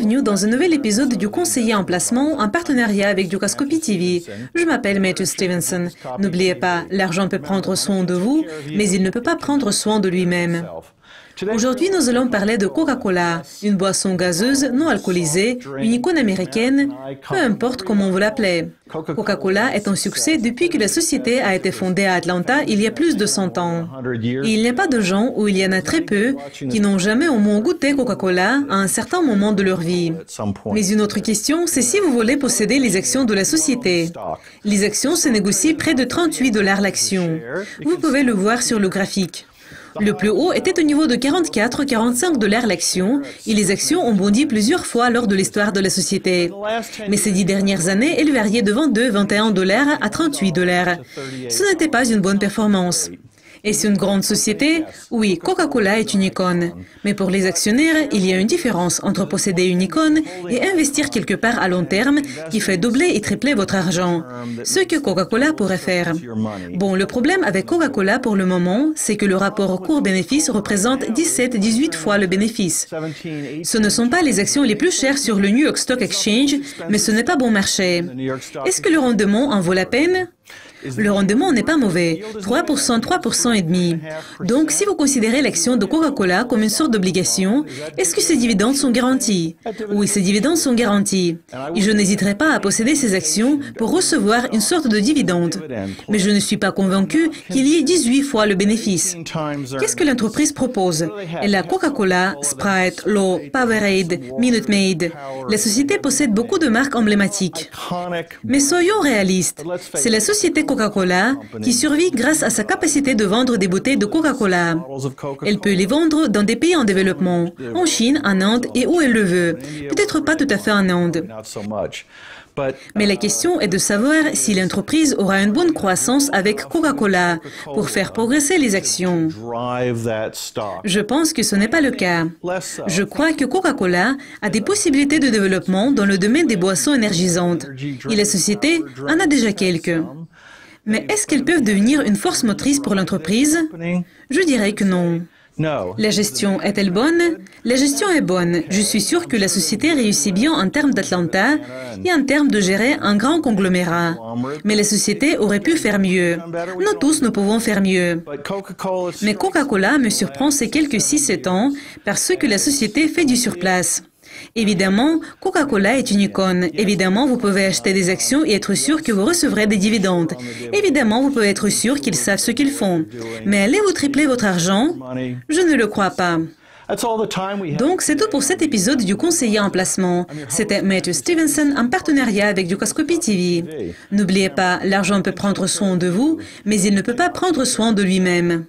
Bienvenue dans un nouvel épisode du Conseiller en placement en partenariat avec Dukascopy TV. Je m'appelle Matthew Stevenson. N'oubliez pas, l'argent peut prendre soin de vous, mais il ne peut pas prendre soin de lui-même. Aujourd'hui, nous allons parler de Coca-Cola, une boisson gazeuse non alcoolisée, une icône américaine, peu importe comment vous l'appelez. Coca-Cola est un succès depuis que la société a été fondée à Atlanta il y a plus de 100 ans. Et il n'y a pas de gens, ou il y en a très peu, qui n'ont jamais au moins goûté Coca-Cola à un certain moment de leur vie. Mais une autre question, c'est si vous voulez posséder les actions de la société. Les actions se négocient près de 38 $ l'action. Vous pouvez le voir sur le graphique. Le plus haut était au niveau de 44-45 $ l'action et les actions ont bondi plusieurs fois lors de l'histoire de la société. Mais ces 10 dernières années, elles variaient de 22-21 $ à 38 $. Ce n'était pas une bonne performance. Et c'est une grande société? Oui, Coca-Cola est une icône. Mais pour les actionnaires, il y a une différence entre posséder une icône et investir quelque part à long terme qui fait doubler et tripler votre argent. Ce que Coca-Cola pourrait faire. Bon, le problème avec Coca-Cola pour le moment, c'est que le rapport cours-bénéfice représente 17-18 fois le bénéfice. Ce ne sont pas les actions les plus chères sur le New York Stock Exchange, mais ce n'est pas bon marché. Est-ce que le rendement en vaut la peine? Le rendement n'est pas mauvais, 3%, 3% et demi. Donc, si vous considérez l'action de Coca-Cola comme une sorte d'obligation, est-ce que ces dividendes sont garantis? Oui, ces dividendes sont garantis. Et je n'hésiterai pas à posséder ces actions pour recevoir une sorte de dividende. Mais je ne suis pas convaincu qu'il y ait 18 fois le bénéfice. Qu'est-ce que l'entreprise propose? Elle a Coca-Cola, Sprite, Low, Powerade, Minute Maid. La société possède beaucoup de marques emblématiques. Mais soyons réalistes. C'est la société Coca-Cola qui survit grâce à sa capacité de vendre des bouteilles de Coca-Cola. Elle peut les vendre dans des pays en développement, en Chine, en Inde et où elle le veut. Peut-être pas tout à fait en Inde. Mais la question est de savoir si l'entreprise aura une bonne croissance avec Coca-Cola pour faire progresser les actions. Je pense que ce n'est pas le cas. Je crois que Coca-Cola a des possibilités de développement dans le domaine des boissons énergisantes. Et la société en a déjà quelques. Mais est-ce qu'elles peuvent devenir une force motrice pour l'entreprise? Je dirais que non. La gestion est-elle bonne? La gestion est bonne. Je suis sûr que la société réussit bien en termes d'Atlanta et en termes de gérer un grand conglomérat. Mais la société aurait pu faire mieux. Nous tous, nous pouvons faire mieux. Mais Coca-Cola me surprend ces quelques 6-7 ans parce que la société fait du surplace. Évidemment, Coca-Cola est une icône. Évidemment, vous pouvez acheter des actions et être sûr que vous recevrez des dividendes. Évidemment, vous pouvez être sûr qu'ils savent ce qu'ils font. Mais allez-vous tripler votre argent? Je ne le crois pas. Donc, c'est tout pour cet épisode du Conseiller en placement. C'était Matthew Stevenson en partenariat avec Dukascopy TV. N'oubliez pas, l'argent peut prendre soin de vous, mais il ne peut pas prendre soin de lui-même.